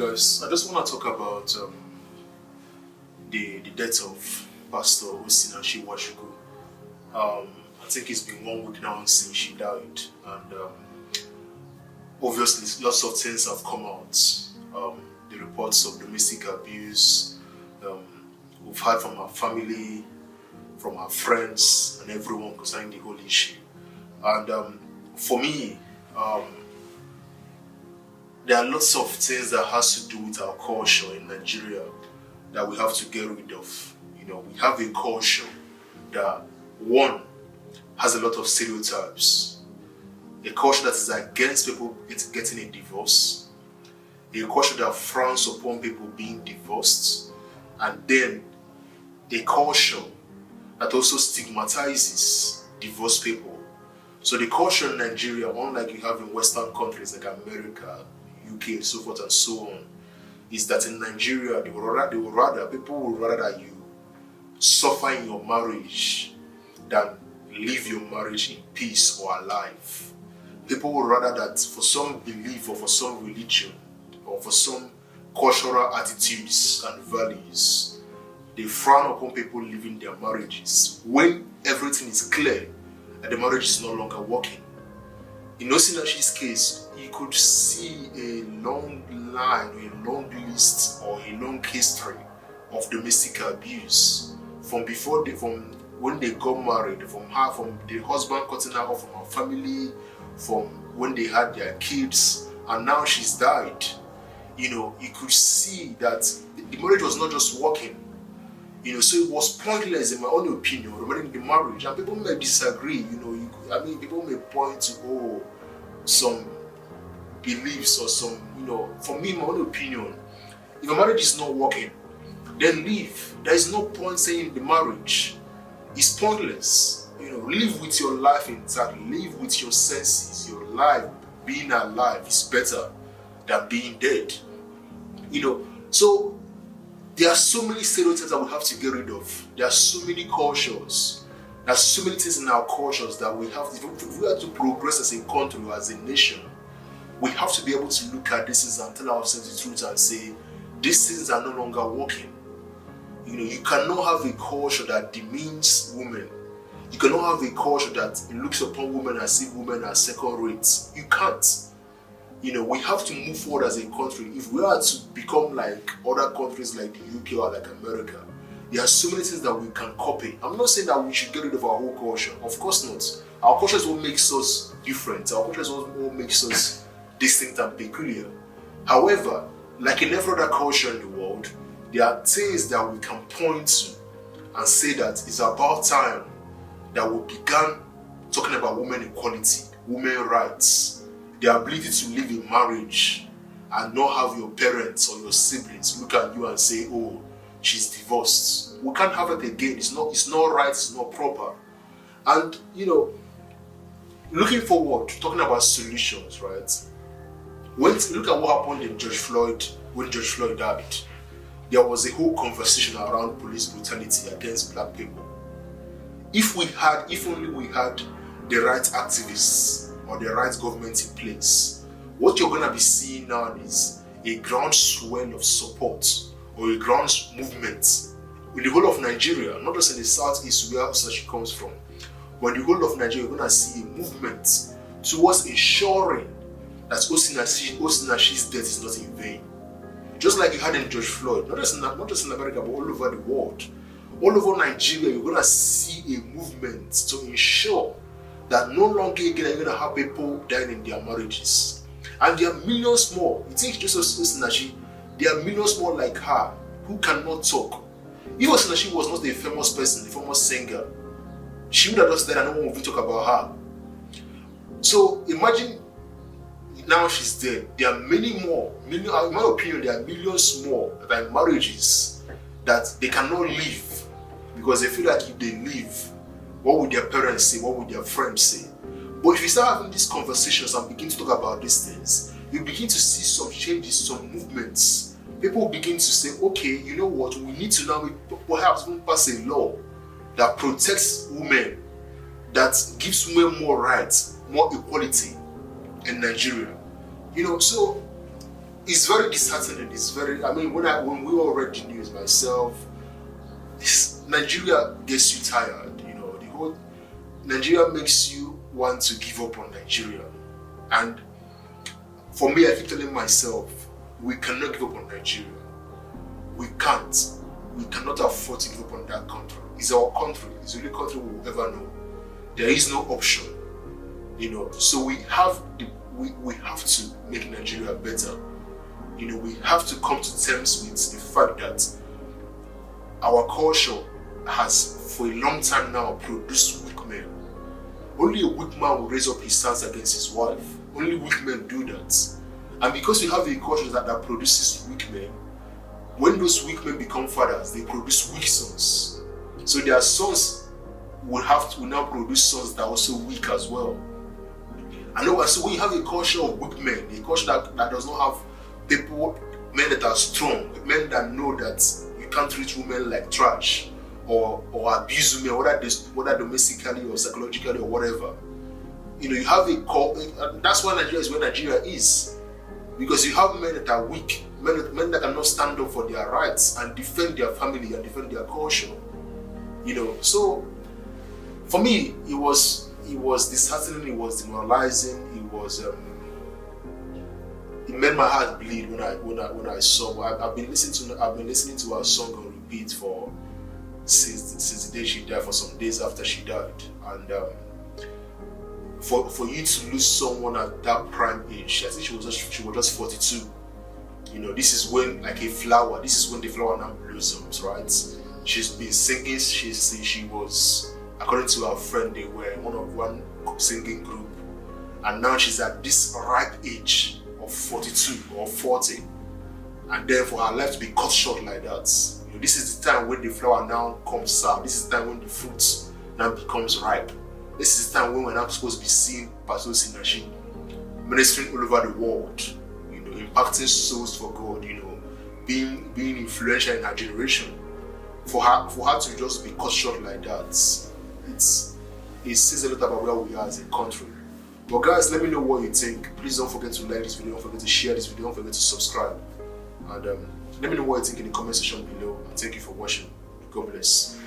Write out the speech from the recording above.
guys, I just want to talk about the death of Pastor Osinachi. I think it's been 1 week now since she died, and obviously lots of things have come out. The reports of domestic abuse we've heard from her family, from her friends, and everyone concerning the whole issue. And for me, there are lots of things that has to do with our culture in Nigeria that we have to get rid of. We have a culture that, one, has a lot of stereotypes. A culture that is against people getting a divorce. A culture that frowns upon people being divorced. And then a culture that also stigmatizes divorced people. So the culture in Nigeria, unlike you have in Western countries like America, UK, and so forth and so on, is that in Nigeria, people would rather that you suffer in your marriage than live your marriage in peace or alive. People would rather that for some belief or for some religion or for some cultural attitudes and values, they frown upon people living their marriages when everything is clear and the marriage is no longer working. In Osinachi's case, you could see a long line, a long list, or a long history of domestic abuse from when they got married, from the husband cutting her off from her family, from when they had their kids, and now she's died. You could see that the marriage was not just working. So it was pointless, in my own opinion, remaining in the marriage. And people may disagree. People may point to some beliefs or some, for me, my own opinion, if a marriage is not working, then leave. There is no point saying the marriage is pointless. Live with your life intact, live with your senses. Your life, being alive, is better than being dead. So there are so many stereotypes that we have to get rid of. There are so many cultures. There are so many things in our cultures that we have to, if we are to progress as a country or as a nation, we have to be able to look at these things and tell ourselves the truth and say, these things are no longer working. You cannot have a culture that demeans women. You cannot have a culture that looks upon women as if women are second rates. You can't. We have to move forward as a country. If we are to become like other countries like the UK or like America, there are so many things that we can copy. I'm not saying that we should get rid of our whole culture. Of course not. Our culture is what makes us different. Our culture is what makes us distinct and peculiar. However, like in every other culture in the world, there are things that we can point to and say that it's about time that we began talking about women equality, women rights, the ability to live in marriage and not have your parents or your siblings look at you and say, oh, she's divorced. We can't have it again. It's not right, it's not proper. And looking forward, talking about solutions, right? Look at what happened in when George Floyd died. There was a whole conversation around police brutality against black people. If only we had the right activists or the right government in place, what you're going to be seeing now is a groundswell of support or a ground movement in the whole of Nigeria, not just in the southeast where Osinachi comes from, but in the whole of Nigeria, you're going to see a movement towards ensuring that Osinachi's death is not in vain. Just like you had in George Floyd, not just in America, but all over the world. All over Nigeria, you're going to see a movement to ensure that no longer again are you going to have people dying in their marriages. And there are millions more. You think just Osinachi, there are millions more like her who cannot talk. If Osinachi was not a famous person, a famous singer, she would have just died and no one would talk about her. So imagine now she's dead. There are many more. In my opinion, there are millions more that are in marriages that they cannot live because they feel like if they leave, what would their parents say? What would their friends say? But if you start having these conversations and begin to talk about these things, you begin to see some changes, some movements. People begin to say, okay, you know what? We need to now perhaps even pass a law that protects women, that gives women more rights, more equality in Nigeria. So it's very disheartening. It's very, I mean, when we all read the news, myself, Nigeria gets you tired, you know, the whole Nigeria makes you want to give up on Nigeria. And for me, I keep telling myself, we cannot give up on Nigeria. We can't. We cannot afford to give up on that country. It's our country. It's the only country we will ever know. There is no option, you know. So we have to make Nigeria better. You know, we have to come to terms with the fact that our culture has, for a long time now, produced weak men. Only a weak man will raise up his hands against his wife. Only weak men do that. And because we have a culture that produces weak men, when those weak men become fathers, they produce weak sons. So their sons will now produce sons that are also weak as well. And so when you have a culture of weak men, a culture that does not have men that are strong, men that know that you can't treat women like trash or abuse women, whether domestically or psychologically or whatever. You know, you have and that's why Nigeria is where Nigeria is. Because you have men that are weak, men that cannot stand up for their rights and defend their family and defend their culture. You know, so for me, it was disheartening, it was demoralizing, it made my heart bleed when I saw. I've been listening to her song on repeat since the day she died, for some days after she died, and for you to lose someone at that prime age, I think she was just 42. You know, this is when, like a flower, this is when the flower now blossoms, right? She's been singing. She was, according to her friend, they were one singing group, and now she's at this ripe age of 42 or 40, and then for her life to be cut short like that, you know, this is the time when the flower now comes out. This is the time when the fruit now becomes ripe. This is the time when we're now supposed to be seeing Pastor Osinachi ministering all over the world, you know, impacting souls for God, you know, being influential in her generation. For her to just be cut short like that, it says a lot about where we are as a country. But guys, let me know what you think. Please don't forget to like this video, don't forget to share this video, don't forget to subscribe. And let me know what you think in the comment section below. And thank you for watching. God bless.